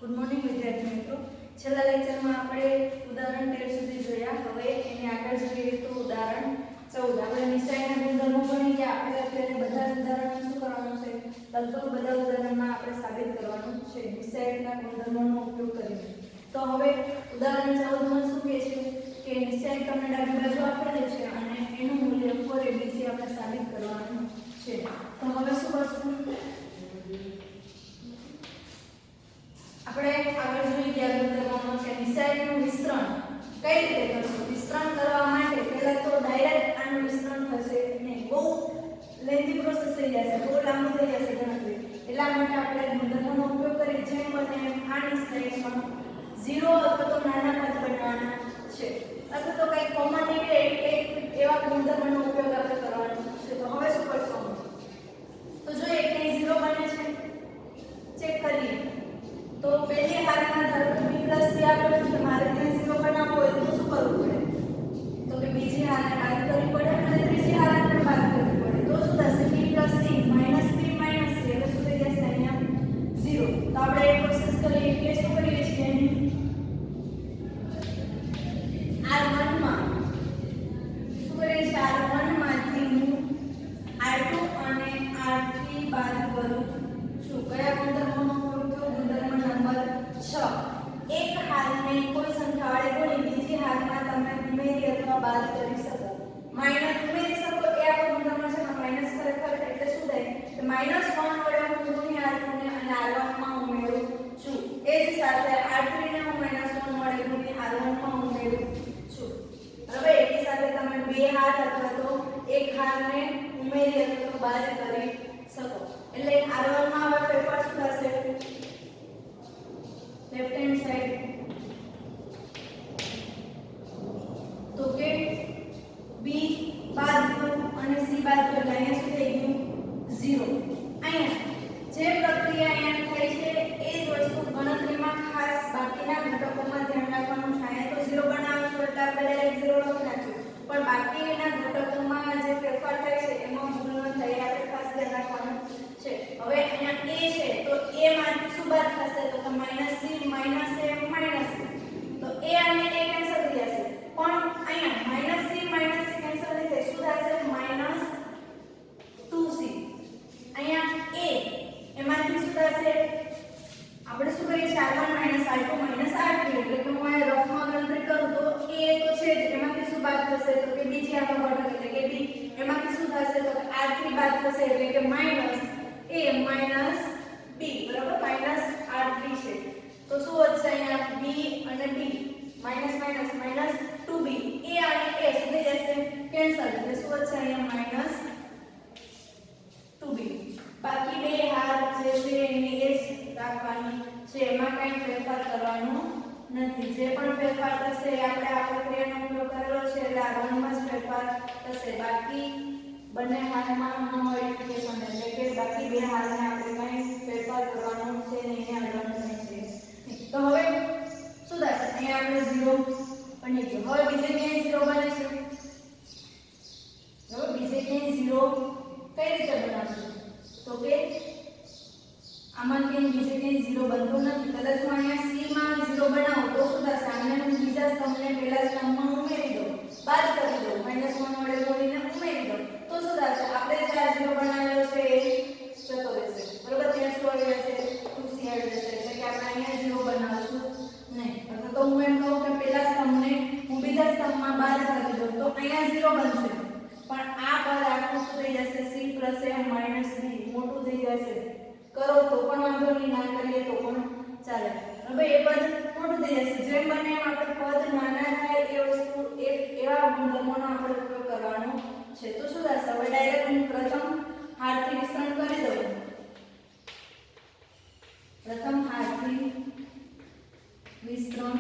Good morning વિદ્યાર્થી મિત્રો. છેલ્લા લેક્ચરમાં આપણે ઉદાહરણ 13 સુધી જોયા. હવે એની આગળ જોઈએ તો ઉદાહરણ 14. આપણે નિશ્ચયના ગુણધર્મો ભણી ગયા. આપણે અત્યારે બધા ઉદાહરણો શું કરવાનું છે? લગભગ બધા ઉદાહરણમાં આપણે સાબિત કરવાનું છે નિશ્ચયના ગુણધર્મોનો ઉપયોગ કરીને. તો હવે ઉદાહરણ 14 માં શું કહે છે કે નિશ્ચય તમને ડાબી બાજુ આપેલું છે અને એનું મૂલ્ય 4abc આપણે સાબિત કરવાનું છે. તો હવે શું કરશું? આપણે આગળ જોઈ ગયા ગુણધર્મોમાં કે નિશ્ચયનું વિસ્તરણ કઈ રીતે કરશું. વિસ્તરણ કરવા માટે પહેલા તો ડાયરેક્ટ આનું વિસ્તરણ થશે નહીં, બહુ લેન્ધી પ્રોસેસ થઈ જશે, બહુ લાંબુ થઈ જશે ગણતરી. એટલા માટે આપણે ગુણધર્મોનો ઉપયોગ કરી જેમ બને એમ આ નિશ્ચયમાં 0 અથવા તો નાના પદ બનાવવાના છે, અથવા તો કંઈ કોમન નીકળે એવા ગુણધર્મોનો ઉપયોગ આપણે કરવાનો છે. તો હવે શું કરશું? તો જોઈએ કે 0 બને છે, ચેક કરીએ. તો પહેલી હાલમાં ધારો કે b + c આપેલું છે, મારે ત્યાં 0 બનાવવો હોય તો શું કરવું પડે? તો કે બીજી હાલને બાદ કરવી પડે અને ત્રીજી હાલને પણ બાદ કરવી પડે. તો શું થશે? b + c - b - c એટલે શું થઈ જશે? અહીંયા 0. તો આપણે એ પ્રોસેસ કરીએ કે શું કરીએ છીએ? r1 માં શું કરીએ છીએ? r1 માંથી હું r2 અને r3 બાદ કરું છું. કયા ગુણધર્મોનો ઉપયોગ થયો? ગુણધર્મ નંબર 6. એક હાલને કોઈ સંખ્યા વડે ગુણી બીજી હાલમાં તમે ઉમેરી અથવા બાદ કરી શકો. માઈનસ ઉમેરી શકો એ આપણો ગુણધર્મ છે. માઈનસ ખરેખર એટલે શું થાય કે -1 વડે હું ગુણી r2 ને અને r1 માં ઉમેરું છું. એ જ સાથે r3 ને હું -1 વડે ગુણી r1 માં ઉમેરું છું. હવે એની સાથે તમે બે હાલ અથવા તો એક હાલને ઉમેરી અથવા તો બાદ કરી શકો. એટલે r1 માં હવે ફેરફાર શું થશે? લેફ્ટ હેન્ડ સાઈડ તો કે b બાદ કરું અને c બાદ કરું એટલે અહીંયા શું થઈ ગયું? 0. અહીંયા જે પ્રક્રિયા અહીંયા થાય છે એ જ વસ્તુ ગણતરીમાં ખાસ બાકીના ઘટકોમાં ધ્યાન રાખવાનું છે. અહીંયા તો 0 બનાવો છો એટલે આપણે ડાયરેક્ટ 0 લખી નાખ્યું, પણ બાકીના ઘટકોમાં જે ફેરફાર થાય છે એમાં ભૂલ ન થાય આપણે ખાસ ધ્યાન રાખવાનું છે. હવે અહીંયા a છે તો a માંથી શું બાદ થશે? તો -c - a - તો a અને a કેન્સલ થઈ જશે, પણ અહીંયા -c - c કેન્સલ થઈ જાય. શું થશે? -2c. અહીંયા a એમાંથી શું થશે? આપણે શું કરીએ છીએ? r1 - r2 - r3 એટલે કે હું આ રફમાં ગણતરી કરું તો a તો છે જ, એમાંથી શું બાદ થશે? તો કે બીજી આનો ઘટક એટલે કે b. એમાંથી શું થશે? તો કે r3 બાદ થશે એટલે કે -a - b બરાબર -r3 છે. તો શું વધશે? અહીંયા b અને b minus minus -2b. a અને a શું થઈ જશે? કેન્સલ. એટલે શું વધશે? અહીંયા -2b. બાકી બે હાલ જે છે એની એ જ રાખવાની છે, એમાં કંઈ ફેરફાર કરવાનો નથી. જે પણ ફેરફાર થશે એ આપણે આ પ્રક્રિયાનો ઉપયોગ કરેલો છે એટલે r1 માં જ ફેરફાર થશે. બાકી બંને હાલમાં નો મોડિફિકેશન એટલે કે બાકી બે હાલને આપણે કંઈ ફેરફાર કરવાનો છે નહીં, એને આગળ નહીં છે. તો હવે શું થશે? અહીંયા આપણે 0 બની ગયો. હવે બીજે ક્યાંય 0 બને છે? હવે બીજે ક્યાંય 0 કઈ રીતે બનાવશું? તો કે આમાં ક્યાંય બીજે ક્યાંય 0 બનતો નથી. કદાચ હું અહીંયા c માં 0 બનાવું તો શું થશે? આને હું બીજા સ્તંભને પહેલા સ્તંભમાં ઉમેરી દઉં, બાદ કરી દઉં, -1 વડે ગુણીને ઉમેરી દઉં તો શું થશે? આપણે જે આ 0 બનાવેલો છે એ જતો રહેશે. બરાબર? ત્યાં શું આવી જશે? 2c આવી જશે. એટલે કે આપણે અહીંયા 0 બનાવશું નહીં. અથવા તો હું એમ કહું કે પહેલા સ્તંભને હું બીજા સ્તંભમાં બાદ કરી દઉં તો અહીંયા 0 બનશે, પણ આ પદ આખું શું થઈ જશે? c + a - b મોટું થઈ જશે. કરો તો પણ વાંધો નહીં, ના કરીએ તો પણ ચાલે. હવે એ પદ મોટું થઈ જશે. જેમ બને એમ આપણે પદ નાના થાય એ વસ્તુ એવા ગુણધર્મોનો આપણે ઉપયોગ કરવાનો છે. તો શું થશે? હવે ડાયરેક્ટ હું પ્રથમ હારથી વિસ્તરણ કરી દઉં. પ્રથમ હારથી વિસ્તરણ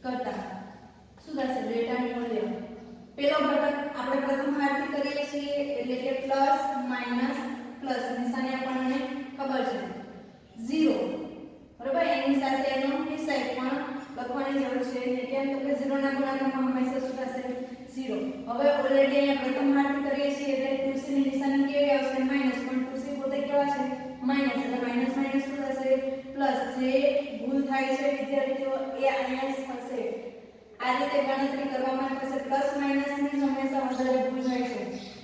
કરતા શું થશે? ડેટાનું મૂલ્ય પેલો ઘટક આપણે પ્રથમ હારથી કરીએ છીએ એટલે કે પ્લસ માઈનસ પ્લસ નિશાની આપણને ખબર છે 0 બરાબર. એની સાથે એનો નિશ્ચય પણ લખવાની જરૂર છે. કેમ? તો કે 0 ના ગુણાકારમાં હંમેશા શું થશે? 0. હવે ઓલરેડી અહીંયા પ્રથમ હારથી કરીએ છીએ એટલે 2c ની નિશાની કેવી આવશે? માઈનસ, પણ 2c પોતે કેવા છે? માઈનસ, એટલે માઈનસ થાય છે વિદ્યાર્થીઓ એ અહીંયા થશે આ રીતે ગણતરી કરવામાં થશે પ્લસ માઈનસ ની હંમેશા વધારે ભૂલ થાય છે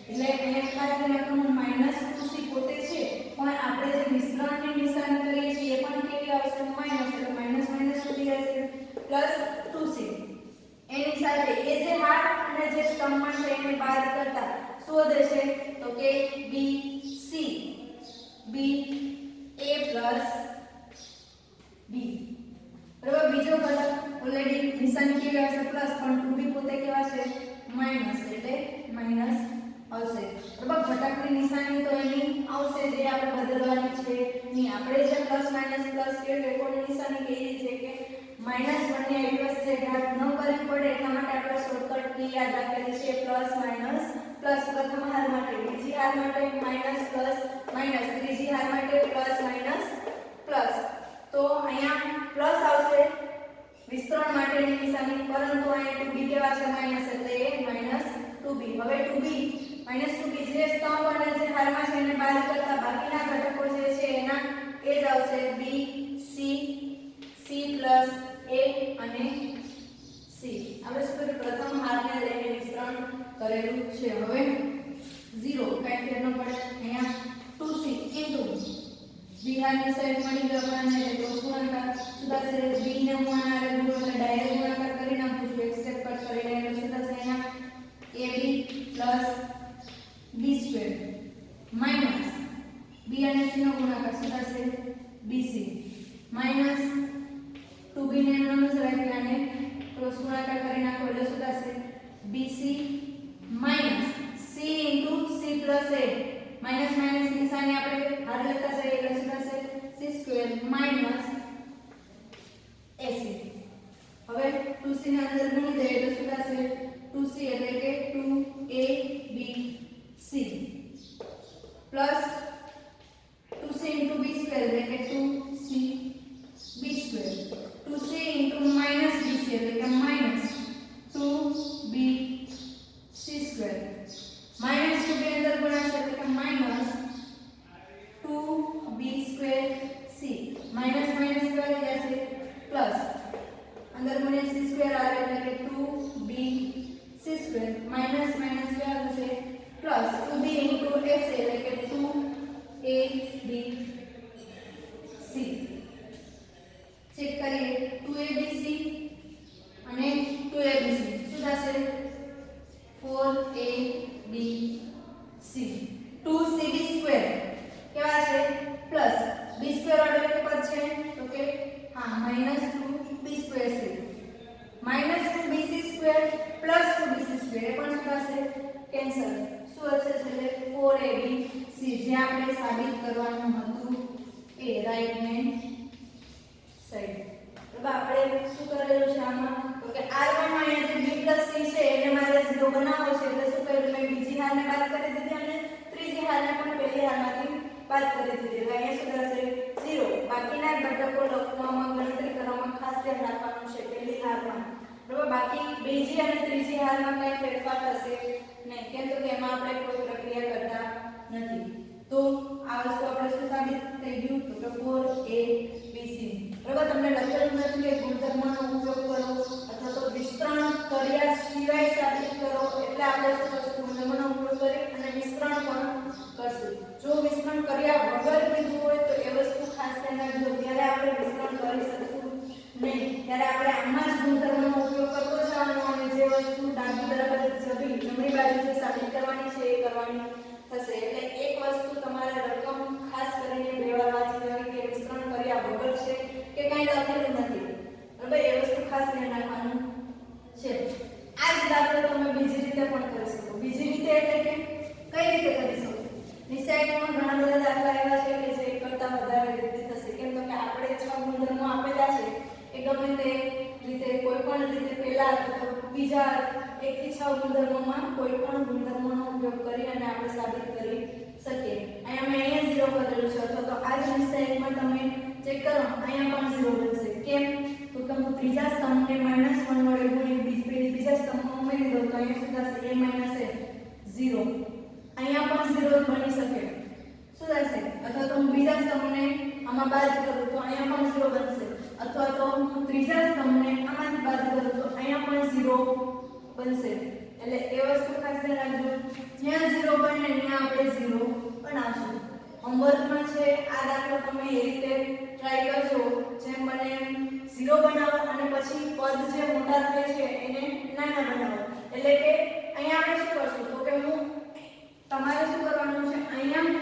એટલે અહીંયા ખાસ ધ્યાન રાખવાનું -2c પોતે છે પણ આપણે જે મિશ્રણની નિશાની કરીએ છીએ એ પણ કેવી આવશે માઈનસ એટલે માઈનસ માઈનસ સુધી આવશે +2c એની સાથે એ જે હાર અને જે સ્તંભમાં છે એને બાદ કરતા શું વધે છે તો કે bc b a + b બરાબર બીજો ઘટક ઓલરેડી નિશાની કેવી આવશે પ્લસ પણ 2b પોતે કેવા છે માઈનસ એટલે માઈનસ આવશે બરાબર ઘટકની નિશાની તો એની આવશે જે આપણે બદલવાની છે ની આપણે જે પ્લસ માઈનસ પ્લસ કે રેકોર્ડની નિશાની કઈ છે કે માઈનસ બંને એડ્રેસ છે ઘાત ન કરવી પડે એટલા માટે આપણે શોર્ટકટ કી યાદ રાખેલી છે પ્લસ માઈનસ પ્લસ પ્રથમ હાર માટે બીજી હાર માટે માઈનસ પ્લસ માઈનસ ત્રીજી હાર માટે પ્લસ માઈનસ પ્લસ તો અહીંયા પ્લસ આવશે વિસ્તરણ માટેની નિશાની પરંતુ અહીંયા 2b કેવા છે માઈનસ એટલે એ -2b હવે 2b -2b જે સ્તંભ અને જે હારમાં છે એને બાદ કરતા બાકીના ઘટકો જે છે એના એ જ આવશે b c c + a અને c આપણે શું કર્યું પ્રથમ હારને લઈને વિસ્તરણ કરેલું છે હવે 0 કાઈ ફેર ન પડે અહીંયા 2c * b હારની સાઈડ મળી ગયો આપણને એટલે ક્રોસ ગુણાકાર શું થશે b ને હું આના આગળ ગુણો એટલે ડાયરેક્ટ ગુણાકાર કરી નાખું છું એક સ્ટેપ કટ કરીને એટલે શું થશે અહીંયા ab + b² માઈનસ b અને c નો ગુણાકાર શું થશે bc માઈનસ 2b ને એમનો જ રાખી આને ક્રોસ ગુણાકાર કરી નાખો એટલે શું થશે bc minus c * c + a minus minus નિશાની આપણે હાર લેતા જઈએ એટલે શું થશે c² માઈનસ ac હવે 2c ને અંદર ગુણી દઈએ એટલે શું થશે 2c એટલે કે 2abc પ્લસ 2c * b² એટલે કે 2cb² 2c * -bc એટલે કે -2bc² માઈનસ 2b અંદર ગુણાશે એટલે કે -2b²c માઈનસ માઈનસ કેવા થઈ જશે પ્લસ અંદર ગુણે c² આવે એટલે કે 2bc² માઈનસ માઈનસ કેવા થશે પ્લસ 2b * ac એટલે કે 2abc ચેક કરીએ 2abc અને 2abc શું થશે 4abc 2cb² કેવા છે પ્લસ b² ઓર્ડર કે પદ છે તો કે હા -2b²c -2bc² પ્લસ 2bc² એ પણ શું થશે કેન્સલ શું હશે એટલે 4abc જે આપણે સાબિત કરવાનું હતું એ રાઈટ હેન્ડ સાઈડ તો આપણે શું કરેલું છે આમાં તો કે r1 માં અહીંયા જે b + c છે એને મારે 0 બનાવવો છે એટલે શું કર્યું મેં બીજી હારને બાદ કરી દીધી અને ત્રીજી હારને પણ પહેલી હારમાંથી બાદ કરી દીધી એટલે અહીંયા શું થશે 0 બાકીના ઘટકો લખવામાં ગણતરી કરવામાં ખાસ ધ્યાન રાખવાનું છે પહેલી હારમાં બરાબર બાકી બીજી અને ત્રીજી હારમાં કઈ ફેરફાર થશે નહીં કેમ તો કે એમાં આપણે કોઈ પ્રક્રિયા કરતા નથી તો આ વસ્તુ આપણે શું સાબિત થઈ ગયું તો કે 4abc બરાબર તમને લખેલું નથી કે ગુણધર્મનો ઉપયોગ કરો અથવા તો વિસ્તરણ કર્યા સિવાય સાબિત કરો એટલે આપણે શું કરશું ગુણધર્મનો ઉપયોગ કરી અને વિસ્તરણ પણ કરશું જો વિસ્તરણ કર્યા વગર કીધું હોય તો એ વસ્તુ ખાસ ધ્યાન રાખજો ત્યારે આપણે વિસ્તરણ કરી શકશું નહીં ત્યારે આપણે આમાં જ ગુણધર્મનો ઉપયોગ કરતો જવાનો અને જે વસ્તુ ડાબી તરફ જમણી બાજુ જે સાબિત કરવાની છે એ કરવાની થશે એટલે એક વસ્તુ તમારે રકમ ખાસ કરીને બે વાર વાંચી લેવાની કે વિસ્તરણ કર્યા વગર છે કે કંઈ લખેલું નથી બરાબર એ વસ્તુ ખાસ ધ્યાન રાખવાનું છે આ જ દાખલો તમે બીજી રીતે પણ કરી શકો બીજી રીતે એટલે કે કઈ રીતે કરી શકો નિશ્ચયમાં ઘણા બધા દાખલા એવા છે કે જે એક કરતાં વધારે રીતે થશે કેમ કે આપણે 6 ગુણધર્મો આપેલા છે એ ગમે તે રીતે કોઈ પણ રીતે પહેલા અથવા બીજા 1 થી 6 ગુણધર્મોમાં કોઈ પણ ગુણધર્મોનો ઉપયોગ કરી અને આપણે સાબિત કરી શકીએ અહીંયા મેં 0 કરેલું છે અથવા તો આ જ નિશ્ચયમાં તમે ચેક કરો અહીંયા પણ 0 બનશે કેમ તો કે હું ત્રીજા સ્તંભને -1 વડે ગુણી બીજા સ્તંભમાં ઉમેરી દઉં તો અહીંયા શું થશે a - 0 અહીંયા પણ 0 બની શકે શું થશે અથવા તો હું બીજા સ્તંભને આમાં બાદ કરું તો અહીંયા પણ 0 બનશે અથવા તો હું ત્રીજા સ્તંભને આમાંથી બાદ કરું તો અહીંયા પણ 0 બનશે એટલે એ વસ્તુ ખાસ ધ્યાન રાખજો જ્યાં 0 બને ત્યાં આપણે 0 બનાવશું હોમવર્કમાં છે આ દાખલો તમે એ રીતે ટ્રાય કરજો જેમ બને 0 બનાવો અને પછી પદ જે મોટા થાય છે એને નાના બનાવો એટલે કે અહીંયા આપણે શું કરશું તો કે હું તમારે શું કરવાનું છે અહીંયા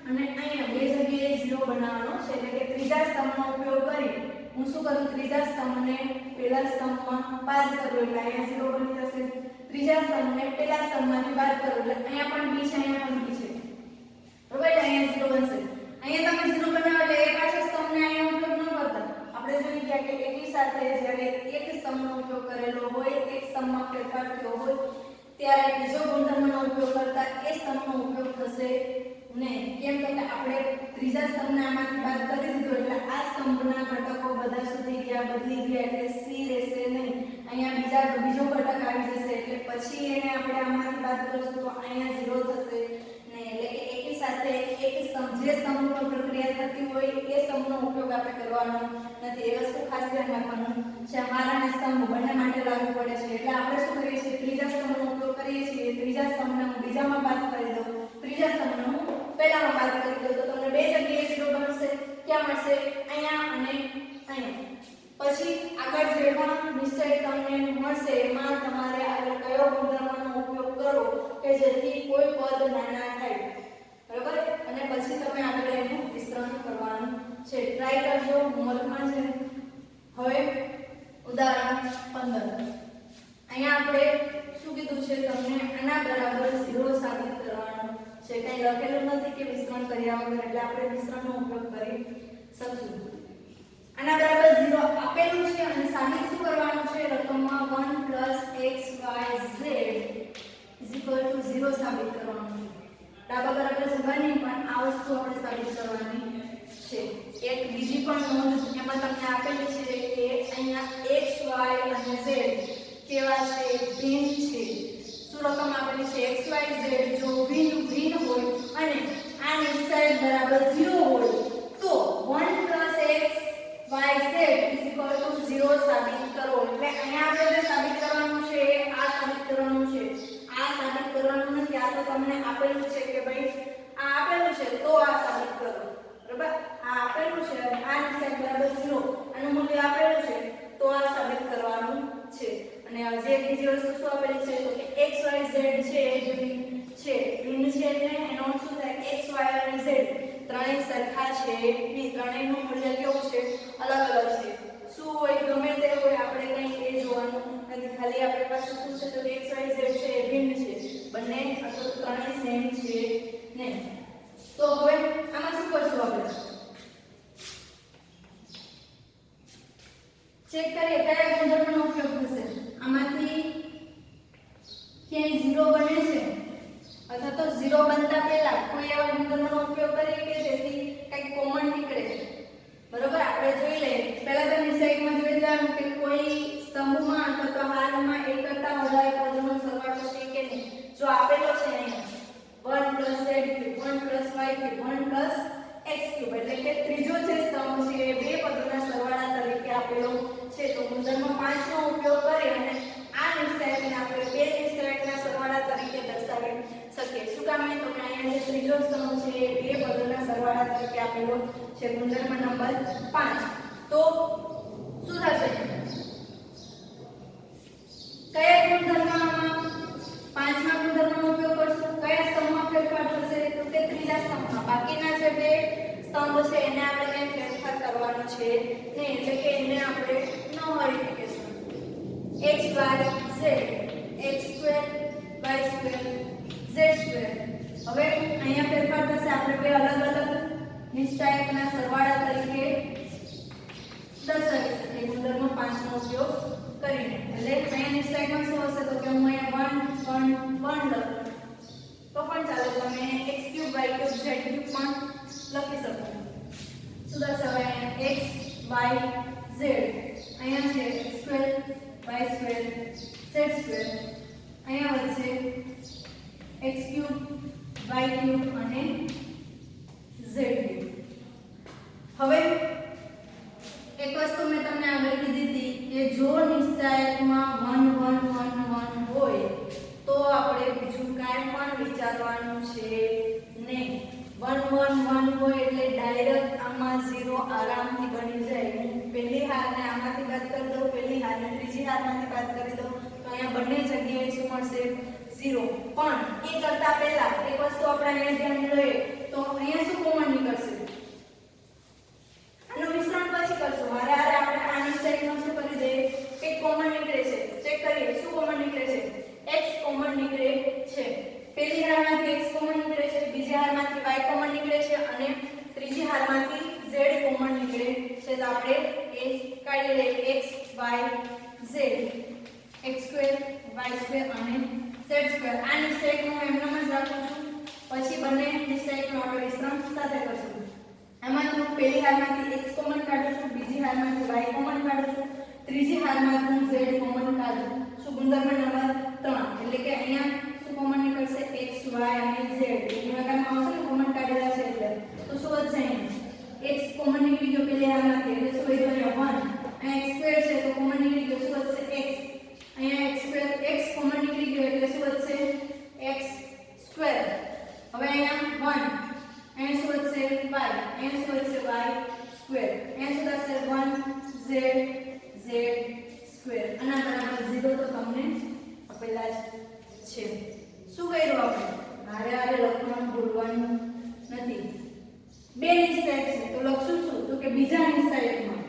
અને અહીંયા બે જગ્યાએ 0 બનાવવાનો છે એટલે કે ત્રીજા સ્તંભનો ઉપયોગ કરી હું શું કરું ત્રીજા સ્તંભને પહેલા સ્તંભમાં બાદ કરું એટલે અહીંયા 0 બની જશે ત્રીજા સ્તંભને પહેલા સ્તંભમાંથી બાદ કરું એટલે અહીંયા પણ b છે અહીંયા પણ b છે બરાબર એટલે અહીંયા 0 બનશે અહીંયા તમે 0 બનાવો એટલે એક પાછો સ્તંભને અહીંયા ઉપયોગ ન કરતા આપણે જોઈ ગયા કે એકી સાથે જ્યારે એક સ્તંભનો ઉપયોગ કરેલો હોય એક સ્તંભમાં ફેરફાર થયો હોય ત્યારે બીજો ગુણધર્મનો ઉપયોગ કરતા એ સ્તંભનો ઉપયોગ થશે નહીં કેમ કે આપણે ત્રીજા સ્તંભને આમાંથી બાદ કરી દીધો એટલે આ સ્તંભના ઘટકો બધા સુધી ગયા બદલી ગયા એટલે c રહેશે નહીં અહીંયા બીજો ઘટક આવી જશે એટલે પછી એને આપણે આમાંથી બાદ કરીશું તો અહીંયા 0 થશે નહીં એટલે કે એકી સાથે એક સ્તંભ જે સ્તંભની પ્રક્રિયા થતી હોય એ સ્તંભનો ઉપયોગ આપણે કરવાનો નથી એ વસ્તુ ખાસ ધ્યાન રાખવાનું છે હાર અને સ્તંભ બંને માટે લાગુ પડે છે એટલે આપણે શું કરીએ છીએ ત્રીજા સ્તંભનો ઉપયોગ કરીએ છીએ ત્રીજા સ્તંભને હું બીજામાં બાદ કરી દઉં ત્રીજા સ્તંભને હું પહેલામાં બાદ કરી દઉં તો તમને બે જગ્યાએ 0 બનશે ક્યાં મળશે અહીંયા અને અહીંયા પછી આગળ જેમાં નિશ્ચય તમને મળશે એમાં તમારે આગળ કયો ગુણધર્મનો ઉપયોગ કરો કે જેથી કોઈ પદ નાના થાય બરાબર અને પછી તમે આગળ એનું વિસ્તરણ કરવાનું છે ટ્રાય કરજો હોમવર્કમાં છે હવે ઉદાહરણ 15 અહીંયા આપણે શું કીધું છે તમને આના બરાબર 0 સાબિત કરવાનું છે કંઈ લખેલું નથી કે વિસ્તરણ કર્યા વગર એટલે આપણે વિસ્તરણનો ઉપયોગ કરી શકશું આના બરાબર 0 આપેલું છે અને સાબિત શું કરવાનું છે રકમમાં 1 x y z 0 સાબિત કરવાનું છે ડાબા બરાબર જવાની પણ આ વસ્તુ આપણે સાબિત કરવાની છે એક બીજી પણ નોંધ એમાં તમને આપેલી છે કે અહીંયા x y અને z કેવા છે ભિન્ન છે શું રકમ આપેલી છે x y z જો ભિન્ન હોય અને આ નિશ્ચય બરાબર 0 હોય તો 1 x y z 0 સાબિત કરો એટલે અહીંયા આપણે જે સાબિત કરવાનું છે આ સાબિત કરવાનું છે આ સાબિત કરવાનું નથી આ તો તમને આપેલું છે કે ભાઈ આ આપેલું છે તો આ સાબિત કરો બરાબર આ આપેલું છે અને આ નિશ્ચય બરાબર 0 આનું મૂલ્ય આપેલું છે તો આ સાબિત કરવાનું છે અને જે બીજી વસ્તુ શું આપેલી છે તો કે x y z છે ભિન્ન છે એટલે એનો અર્થ શું થાય x y અને z ત્રણેય સરખા છે નહીં ત્રણેયનું મૂલ્ય કેવું છે અલગ અલગ છે શું હોય ગમે તે હોય આપણે કંઈ એ જોવાનું નથી ખાલી આપણી પાસે શું છે તો x y z છે એ ભિન્ન છે બંને અથવા ત્રણેય સેમ છે નહીં તો હવે આમાં શું કરશું આપણે ચેક કરીએ કયા ગુણધર્મનો ઉપયોગ થશે આમાંથી ક્યાંય 0 બને છે અથવા તો 0 બનતા પહેલા કોઈ એવા ગુણધર્મનો ઉપયોગ કરીએ કે જેથી કંઈક કોમન નીકળે બરોબર આપણે જોઈ લઈએ પહેલા તો નિશ્ચયમાં જોઈ લેવાનું કે કોઈ સ્તંભમાં અથવા તો હારમાં એક કરતા વધારે પદોનો સરવાળો છે કે નહીં જો આપેલો છે અહીંયા 1 + z ³ 1 + y ³ 1 + x³ એટલે કે ત્રીજો જે સ્તંભ છે એ બે પદોના સરવાળા તરીકે આપેલો છે તો ગુણધર્મ 5 નો ઉપયોગ કરી અને આ નિશ્ચયને આપણે બે નિશ્ચયના સરવાળા તરીકે દર્શાવી શકીએ શું કામ તો કે અહીંયા જે ત્રીજો સ્તંભ છે એ બે પદોના સરવાળા તરીકે આપેલો છે ગુણધર્મ નંબર 5 તો શું થશે કયા ગુણધર્મમાં પાંચમા ગુણધર્મનો ઉપયોગ કરશું કયા સ્તંભમાં ફેરફાર થશે તો કે ત્રીજા સ્તંભમાં બાકીના જે બે સ્તંભ છે એને આપણે કંઈ ફેરફાર કરવાનો છે નહીં એટલે કે એને આપણે નો modification x y z x² y² z² હવે અહીંયા ફેરફાર થશે આપણે બે અલગ અલગ નિશ્ચયકના સરવાળા તરીકે દર્શાવી શકીએ ગુણધર્મ 5 નો ઉપયોગ કરીને એટલે અહીંયા નિશ્ચયકમાં શું હશે તો કે હું અહીંયા 1 લખું તો પણ ચાલે તમે x³ y³ z³ પણ લખી શકો શું દર્શાવે અહીંયા x y z અહીંયા છે x² y² z² અહીંયા વચ્ચે x³ y³ અને z³ હવે એક વસ્તુ મેં તમને આગળ કીધી હતી કે જો નિશ્ચાયકમાં 1 1 1 1 હોય તો આપણે બીજું કાંઈ પણ વિચારવાનું છે નહીં. 1 1 1 હોય એટલે ડાયરેક્ટ આમાં 0 આરામથી બની જાય. હું પહેલી હારને આમાંથી બાદ કરી દઉં, પહેલી હારને ત્રીજી હારમાંથી બાદ કરી દઉં તો અહીંયા બંને જગ્યાએ શું મળશે? 0. પણ એ કરતા પહેલા એક વસ્તુ આપણે અહીંયા ધ્યાન લઈએ તો અહીંયા શું કોમન નીકળશે? આનું વિસ્તરણ પછી કરશું. હારે હારે આપણે આ નિશ્ચયકમાં શું કરી દઈએ કે કોમન નીકળે છે. ચેક કરીએ શું કોમન નીકળે છે? x કોમન નીકળે છે. પહેલી હારમાંથી x કોમન નીકળે છે, બીજી હારમાંથી y કોમન નીકળે છે અને ત્રીજી હારમાંથી z કોમન નીકળે છે. તો આપણે એ કાઢી લઈએ x y z x2 y2 અને z2. આ નિશ્ચયકનું એમનેમ જ રાખું છું. પછી બંને નિશ્ચયકનું આપણે વિસ્તરણ સાથે કરશું. એમાંથી હું પહેલી હારમાંથી x કોમન કાઢું છું, બીજી હારમાંથી y કોમન કાઢું છું, ત્રીજી હારમાંથી હું z કોમન કાઢું છું. ગુણધર્મ નંબર 3 એટલે કે અહીંયા શું કોમન નીકળશે? x y અને z. ગુણાકારમાં આવશે ને કોમન કાઢેલા છે એટલે તો શું વધશે? અહીંયા x કોમન નીકળી ગયો પહેલી હારમાંથી એટલે શું વધ્યું? અહીંયા 1. અહીંયા x2 છે તો કોમન નીકળી ગયો શું વધશે? x. અહીંયા x2 x કોમન નીકળી ગયો એટલે શું વધશે? x2. હવે અહીંયા 1 અહીંયા શું વધશે? y. અહીંયા શું વધશે? y2. અહીંયા શું થશે? 1 z z2. આના બરાબર 0 તો તમને આપેલા જ છે. શું કર્યું આપણે? હારે હારે લખવાનું ભૂલવાનું નથી. બે નિશ્ચયક છે તો લખશું શું? તો કે બીજા નિશ્ચયકમાં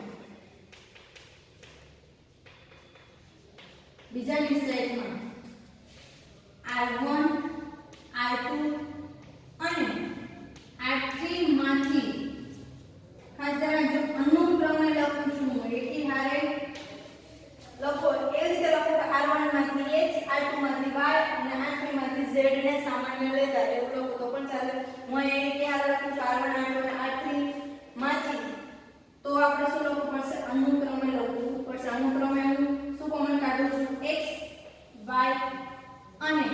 r1 r2 અને r3 માંથી ખાસ ધ્યાન જો અનુક્રમે લખું છું એકી હારે લખો એ રીતે લખો કે r1 માંથી x r2 માંથી y અને r3 માંથી z ને સામાન્ય લેતા એવું લખો તો પણ ચાલે. હું અહીં એકી હારે લખું છું r1 r2 અને r3 માંથી તો આપણે શું લખવું પડશે? અનુક્રમે લખવું પડશે. અનુક્રમે હું શું કોમન કાઢું છું? x y અને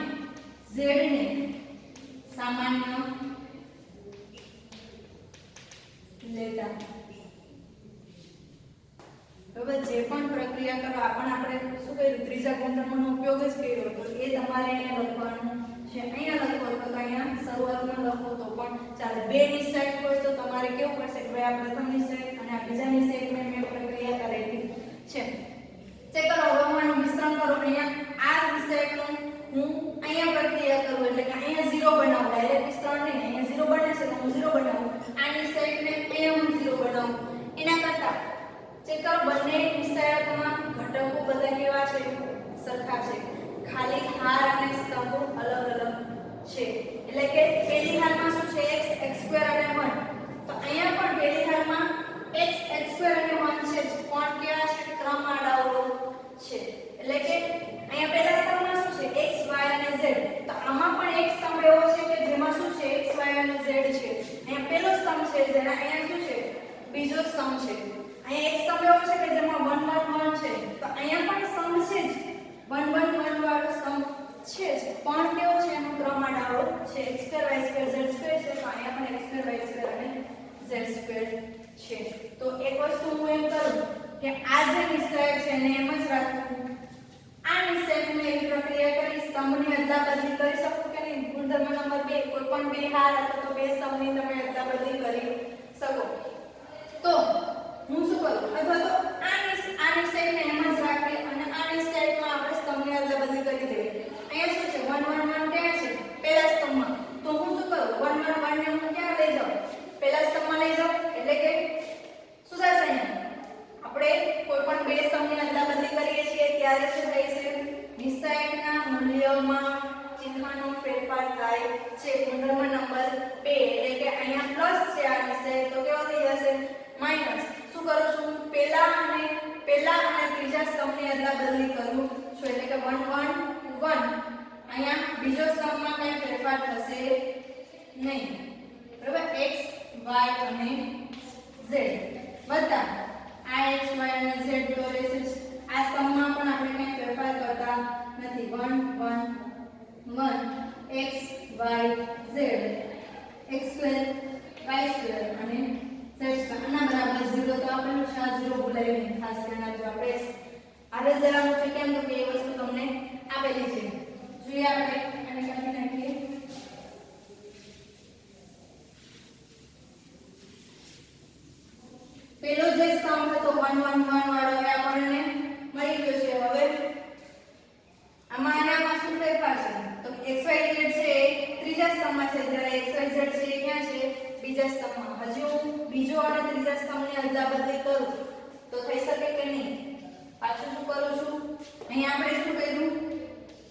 z ને સામાન્ય લેતા. હવે જે પણ પ્રક્રિયા કરો આપણે શું કર્યું? ત્રીજા ગુણધર્મનો ઉપયોગ જ કર્યો તો એ તમારે અહીંયા લખવાનું છે. અહીંયા લખો તો અહીંયા શરૂઆતમાં લખો તો પણ ચાલે. બે નિશ્ચયક હોય તો તમારે કેવું પડશે કે ભાઈ આ પ્રથમ નિશ્ચયક અને આ બીજા નિશ્ચયકમાં મેં પ્રક્રિયા કરેલી છે. ચેક કરો. હવે હું આનું વિસ્તરણ કરું. અહીંયા આ નિશ્ચયકનું હું અહીંયા પ્રક્રિયા કરું એટલે કે અહીંયા 0 બનાવું. ડાયરેક્ટ વિસ્તરણ નહીં. અહીંયા 0 બને છે તો હું 0 બનાવું. આ નિશ્ચયકને અહીંયા હું 0 બનાવું. એના કરતા ચેક કરો બંને નિશ્ચયકમાં ઘટકો બધા કેવા છે? સરખા છે. ખાલી હાર અને સ્તંભો અલગ અલગ છે. એટલે કે પહેલી હારમાં શું છે? x x2 અને 1. તો અહીંયા પણ પહેલી હારમાં x x2 અને 1 છે. પણ કેવા છે? ક્રમ આડાવડો છે. એટલે કે અહીંયા પહેલા સ્તંભમાં શું છે? x y અને z. તો આમાં પણ એક સ્તંભ એવો છે કે જેમાં શું છે? x y અને z છે. અહીંયા પહેલો સ્તંભ છે જેના અહીંયા શું છે? બીજો સ્તંભ છે. અહીંયા એક સ્તંભ એવો છે કે જેમાં 1 1 1 છે. તો અહીંયા પણ સ્તંભ છે જ. 1 1 1 વાળો સ્તંભ છે જ. પણ કેવો છે? એનો ક્રમ આડાવડો છે. x2 y2 z2 છે. તો અહીંયા પણ x2 y2 અને z2 છે. તો એક વસ્તુ હું એમ કરું કે આ જે નિશ્ચયક છે એને એમ જ રાખવું. આ નિશ્ચયકમાં એવી પ્રક્રિયા કરી સ્તંભની અદલાબદલી કરી શકો કે નહીં? ગુણધર્મ નંબર 2 કોઈ પણ બે હાર અથવા તો બે સ્તંભની તમે અદલાબદલી કરી શકો. તો હું શું કરું? અથવા તો આ નિશ્ચયકને એમ જ રાખી અને આ નિશ્ચયકમાં આપણે સ્તંભની અદલાબદલી કરી દઈએ. અહીંયા શું છે? 1 1 1 ક્યાં છે? પહેલા સ્તંભમાં. તો હું શું કરું? 1 1 1 ને હું ક્યાં લઈ જાઉં? પહેલા સ્તંભમાં લઈ જાઉં. એટલે કે શું થશે? અહીંયા આપણે કોઈ પણ બે સ્તંભની અદલાબદલી કરીએ છીએ ત્યારે શું થાય છે? નિશ્ચયકના મૂલ્યમાં ચિહ્નનો ફેરફાર થાય છે. ગુણધર્મ નંબર 2 એટલે કે અહીંયા પ્લસ છે આ નિશ્ચયક તો કેવો થઈ જશે? માઈનસ. શું કરું છું? પહેલા અને ત્રીજા સ્તંભની અદલાબદલી કરું છું. એટલે કે 1 1 1. અહીંયા બીજો સ્તંભમાં કંઈ ફેરફાર થશે નહીં. બરાબર? x y અને z બધા આ x y અને z તો રહેશે. આ સ્તંભમાં પણ આપણે કંઈ ફેરફાર કરતા નથી. 1 1 1 x y z x2 y2 અને z2 આના બરાબર 0 તો આપેલું છે. ખાસ 0 ભૂલાય નહીં, ખાસ ધ્યાન રાખજો. આપણે આરે જવાનું છે કેમ તો કે એ વસ્તુ તમને આપેલી છે. જોઈએ આપણે આને કાઢી નાખીએ. પેલો જે સ્તંભ હતો 1 1 1 વાળો એ આપણને મળી ગયો છે. હવે આમાં શું ફેરફાર છે તો xyz છે ત્રીજા સ્તંભમાં છે, જ્યારે xyz છે ક્યાં છે બીજા સ્તંભમાં. હજુ બીજો અને ત્રીજા સ્તંભની અદલાબદલી કરું તો થઈ શકે કે નહીં? પાછું શું કરું છું, અહીંયા આપણે શું કર્યું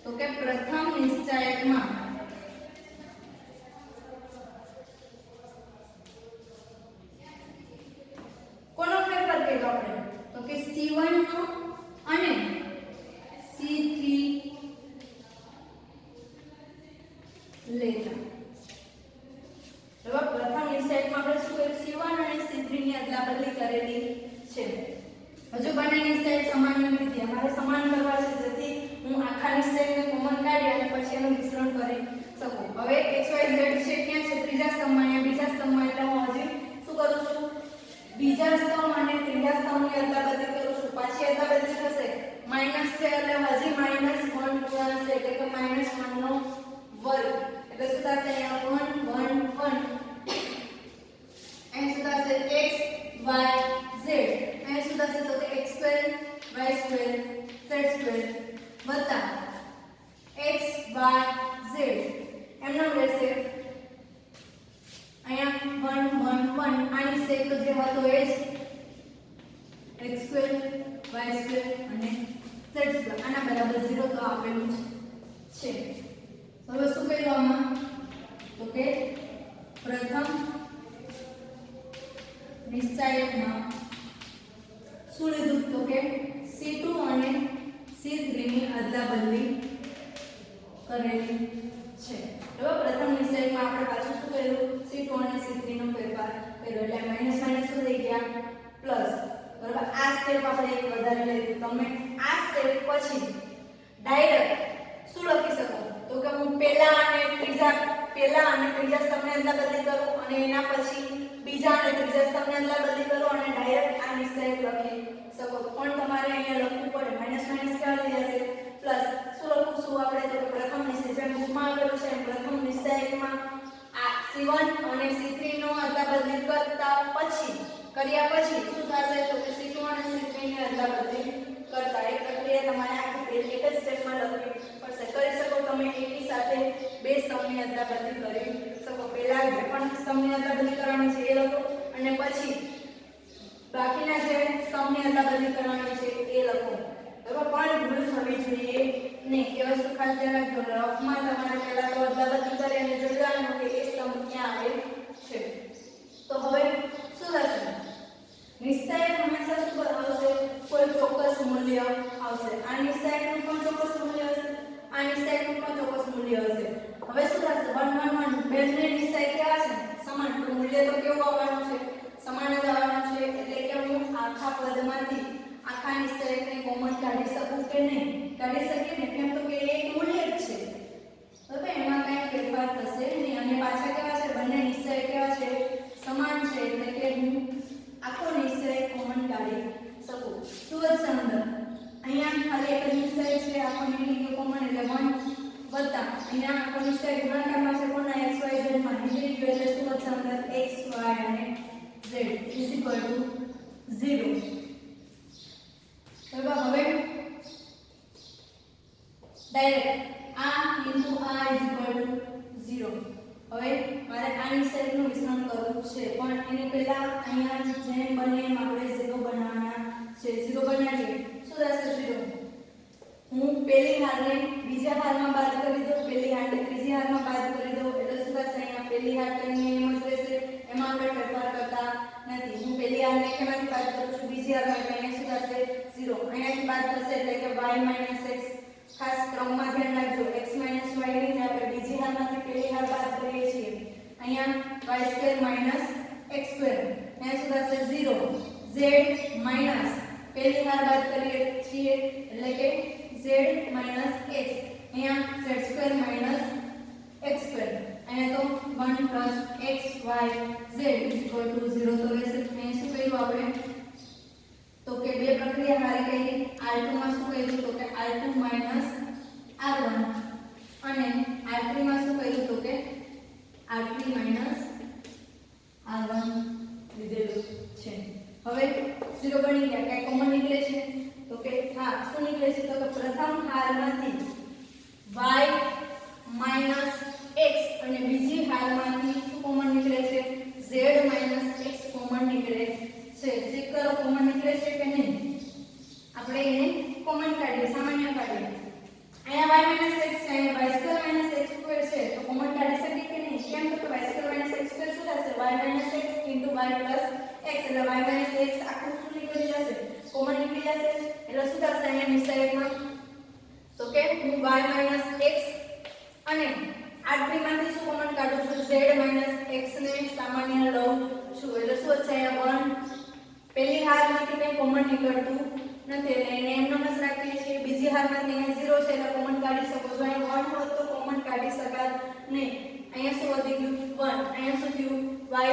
તો કે પ્રથમ નિશ્ચાયકમાં કોનો ફેરફાર કર્યો આપણે તો કે C1 નો અને C3 લેતા. હવે પ્રથમ નિશ્ચાયકમાં આપણે શું કર્યું C1 અને C3 ની અદલાબદલી કરેલી છે. હજુ બંને નિશ્ચાયક સમાન નથી, અમારે સમાન કરવા છે જેથી હું આખા નિશ્ચાયકને કોમન કાઢી અને પછી એનું મિશ્રણ કરી શકું. હવે xyz છે ક્યાં છે ત્રીજા સ્તંભમાં અને બીજા સ્તંભમાં, એટલે હું હજી શું કરું છું બીજા સ્તંભ અને ત્રીજા સ્તંભની અદલાબદલી કરું છું. પાછી અદલાબદલી થશે માઈનસ છે એટલે હજી -1 ગુણશે એટલે કે -1 નો વર્ગ એટલે શું થશે અહીંયા 1 1 1 અહીં શું થશે x y z અહીં શું થશે તો કે x2 y2 z2 વત્તા x y z એમનો રહેશે અહીંયા 1 1 1 આની સેક તો જે હતો એ જ x2 y2 અને z2 આના બરાબર 0 તો આપેલું છે. હવે શું કર્યું આમાં તો કે પ્રથમ નિશ્ચાયકમાં શું લીધું તો કે C2 અને C3 ની અદલાબદલી કરેલી છે. હવે પ્રથમ નિશ્ચાયકમાં આપણે પાછું શું કર્યું C2 અને C3 નો ફેરફાર કર્યો એટલે માઈનસ માઈનસ શું થઈ ગયા પ્લસ. બરાબર, આ સ્ટેપ આપણે એક વધારે લીધું. તમે આ સ્ટેપ પછી ડાયરેક્ટ શું લખી શકો તો કે હું પહેલા અને ત્રીજા સ્તંભની અદલાબદલી કરું અને એના પછી બીજા અને ત્રીજા સ્તંભની અદલાબદલી કરું અને ડાયરેક્ટ આ નિશ્ચાયક લખી શકો. પણ તમારે અહીંયા લખવું પડે માઈનસ માઈનસ ક્યાં થઈ જશે પ્લસ. શું લખું છું આપણે તો કે પ્રથમ નિશ્ચાયક બુકમાં આપેલું છે પ્રથમ નિશ્ચાયકમાં આ C1 અને C3 નો અદલાબદલી કર્યા પછી શું થશે તો કે C2 અને C3 ની અદલાબદલી કરતા એક પ્રક્રિયા તમારે આખી એક જ સ્ટેપમાં લખવી પડશે. કરી શકો તમે એકી સાથે બે સ્તંભની અદલાબદલી કરી શકો. પહેલા જે પણ સ્તંભની અદલાબદલી કરવાની છે એ લખો અને પછી બાકીના જે સ્તંભની અદલાબદલી કરવાની છે એ લખો. બરાબર, પણ ભૂલ થવી જોઈએ નહીં. એ વસ્તુ ખાસ ધ્યાન રાખજો. રફમાં તમારે પહેલા તો અદલાબદલી કરી અને જોડવાનું કે એ સ્તંભ ક્યાં આવે છે. તો હવે શું થશે નિશ્ચાયક હંમેશા શું આવશે કોઈ ચોક્કસ મૂલ્ય આવશે. આ નિશ્ચાયકનું પણ ચોક્કસ મૂલ્ય હશે, આ નિશ્ચાયકનું પણ ચોક્કસ મૂલ્ય હશે. હવે શું થશે 1 1 1 બંને નિશ્ચાયક કેવા છે સમાન, તો મૂલ્ય તો કેવું આવવાનું છે સમાન જ આવવાનું છે. એટલે કે હું આખા પદમાંથી આખા નિશ્ચાયકને કોમન કાઢી શકું કે નહીં? કાઢી શકીએ ને, કેમ તો કે એક મૂલ્ય જ છે. બરાબર, એમાં કંઈ ફેરફાર થશે નહીં. અને પાછા કેવા છે બંને નિશ્ચાયક કેવા છે સમાન છે એટલે કે હું આખો નિશ્ચય કોમન કાઢી શકું. શું વધશે અંદર અહીંયા ખાલી એક જ નિશ્ચય છે આખો નીકળી કોમન એટલે 1 વત્તા અહીંયા આખો નિશ્ચય ગુણાકારમાં છે કોના x y z માં નીકળી ગયો એટલે શું વધશે અંદર x y અને z = 0. બરાબર, હવે ડાયરેક્ટ આ બિંદુ આ = 0. હવે મારે આ નિશ્ચયકનું મિશ્રણ કરવું છે પણ એની પહેલા અહીંયા જેમ બને એમ આપણે 0 બનાવવાના છે. 0 બનાવીએ શું થશે 0 હું પહેલી હારને બીજા હારમાં બાદ કરી દઉં, પહેલી હારને ત્રીજી હારમાં બાદ કરી દઉં એટલે શું થશે અહીંયા પહેલી હાર કરીને એમ જ રહેશે, એમાં આપણે ફેરફાર કરતા નથી. હું પહેલી હારને કેમાંથી બાદ કરું છું બીજી હારમાં એટલે અહીંયા શું થશે 0. અહીંયાથી બાદ થશે એટલે કે y - x. ખાસ ક્રમમાં ધ્યાન રાખજો x - y ની આપણે બીજી હારમાંથી પહેલી હાર બાદ કરીએ છીએ. અહીંયા y² - x². અહીંયા શું થશે 0. z માઈનસ પહેલી હાર બાદ કરીએ છીએ એટલે કે z - x. અહીંયા z² - x². અહીંયા તો 1 + x y z = 0 તો રહેશે. અહીંયા શું કર્યું આપણે કરી r2 માં શું કર્યું તો કે r2 r1 અને r3 માં શું કર્યું તો કે r3 r1 લીધેલું છે. હવે 0 બની ગયા, કઈ કોમન નીકળે છે તો કે હા શું નીકળે છે તો કે પ્રથમ હારમાંથી y x અને બીજી હારમાંથી શું કોમન નીકળે છે z x કોમન નીકળે છે. ચેક કરો કોમન નીકળે છે કે નહીં. આપણે એને કોમન કાઢીએ, સામાન્ય કાઢીએ. અહીંયા y x છે, અહીંયા y2 x2 છે તો કોમન કાઢી શકીએ કે નહીં. કેમ તો y2 x2 શું થશે y x y x એટલે y x આખું શું નીકળી જશે કોમન નીકળી જશે. એટલે શું થશે અહીંયા નિશાયકમાં તો કે હું y x અને r3 માંથી શું કોમન કાઢું છું z x ને સામાન્ય લઉં છું. એટલે શું છે અહીંયા 1 પહેલી હારમાંથી કંઈ કોમન નીકળતું નથી એટલે એને એમનેમ જ રાખીએ છીએ. બીજી હારમાંથી અહીંયા 0 છે એટલે કોમન કાઢી શકો છો. અહીંયા 1 હોત તો કોમન કાઢી શકાત નહીં. અહીંયા શું વધી ગયું 1, અહીંયા શું થયું y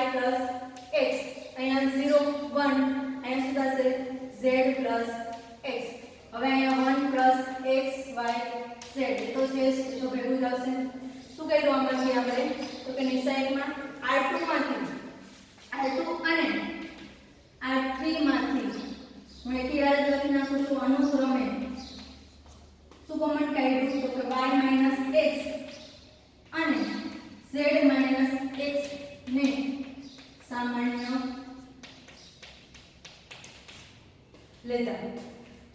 x, અહીંયા 0 1, અહીંયા શું થશે z x. હવે અહીંયા 1 x y z તો છે તો ભેગું થશે. શું કર્યું આમાંથી આપણે તો કે નિશાયકમાં r2 માંથી r2 અને r3 માંથી હું એકી વાર લખી નાખું છું અનુક્રમે શું કોમન કાઢ્યું તો કે y x અને z x ને સામાન્ય લેતા.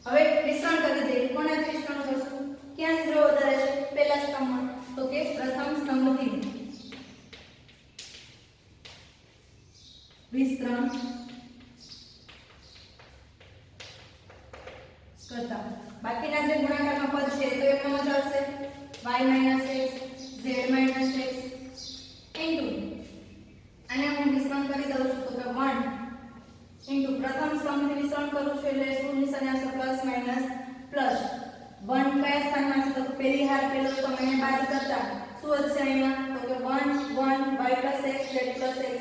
હવે વિસ્તરણ કરી દઈએ. કોના વિસ્તરણ કરશું? ક્યાં 0 વધારે છે? પહેલા સ્તંભમાં તો કે પ્રથમ સ્તંભથી વિસ્તરણ કરતા. બાકીના જે ગુણાકારમાં પદ છે તો એમાં મજા આવશે y x z x into અને હું વિસ્તરણ કરી દઉં છું તો કે 1 ઇન્ટુ પ્રથમ સ્તંભથી વિસ્તરણ કરું છું એટલે શું નિશાની આવશે પ્લસ માઈનસ પ્લસ 1 કયા સ્થાનમાં છે તો પહેલી હાર પહેલો સ્તંભ એને બાદ કરતા શું વધશે અહીંયા તો કે 1 1 y x z x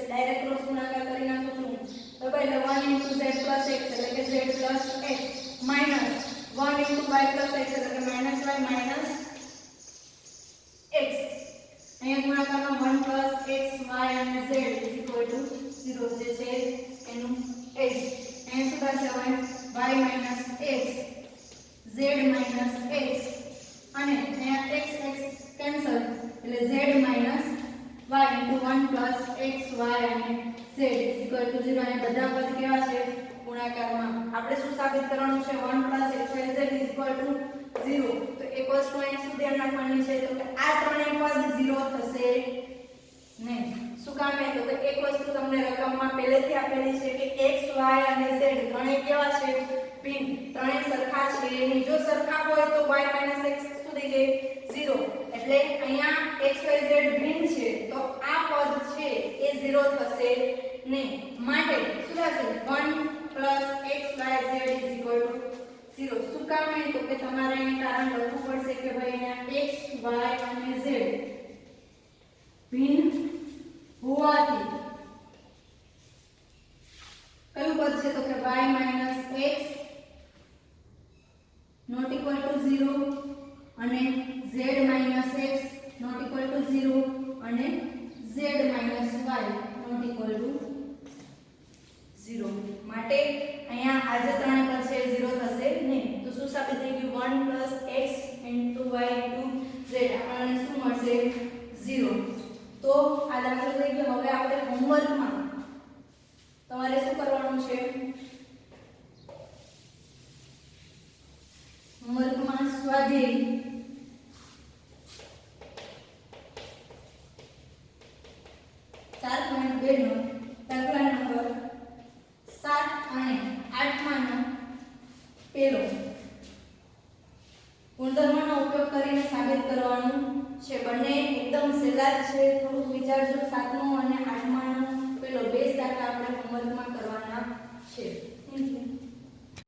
direct cross ગુણાકાર કરી નાખું છું તો એટલે 1 z x એટલે કે z x minus 1 y x એટલે કે માઈનસ y માઈનસ x. અહીંયા ગુણાકારમાં 1 x y અને z 0 જે છે એનું h. અહીંયા શું થશે હવે y x z x અને અહીંયા x x કેન્સલ એટલે z y 1 x y અને z 0. અને બધા પદ કેવા છે ગુણાકારમાં. આપણે શું સાબિત કરવાનું છે 1 x y z 0. તો એક વસ્તુ અહીંયા શું ધ્યાન રાખવાની છે તો કે આ ત્રણેય પદ 0 થશે નહીં. શું કામ તો કે એક વસ્તુ તમને રકમમાં પહેલેથી આપેલી છે કે x y અને z ત્રણેય કેવા છે ભિન્ન, ત્રણેય સરખા છે નહીં. જો સરખા હોય તો y x શું થઈ જાય 0. એટલે અહીંયા x y z ભિન્ન છે તો આ પદ છે એ 0 થશે નહીં. માટે શું થશે 1 x y z 0. શું કામ તો કે તમારે અહીં કારણ લખવું પડશે કે ભાઈ અહીંયા x y અને z ભિન્ન હોવાથી કયું પદ છે તો કે y x not equal to 0 અને z x not equal to 0 અને z y not equal to 0. માટે અહીંયા આ જે ત્રણે પદ છે 0 થશે નહીં. તો શું સાબિત થઈ ગયું 1 x y z આપણને શું મળશે 0. તો આ દાખલો થઈ ગયો. હવે આપણે હોમવર્કમાં તમારે શું કરવાનું છે હોમવર્કમાં સ્વાધ્યાય 4.2 નો દાખલા નંબર 7 અને 8 માંનો પહેલો ગુણધર્મનો ઉપયોગ કરીને સાબિત કરવાનું છે. બંને એકદમ સહેલા છે. થોડુંક વિચારજો. 7મો અને 8માનો પેલો બેઝ દાખલા આપણે હોમવર્કમાં કરવાના છે.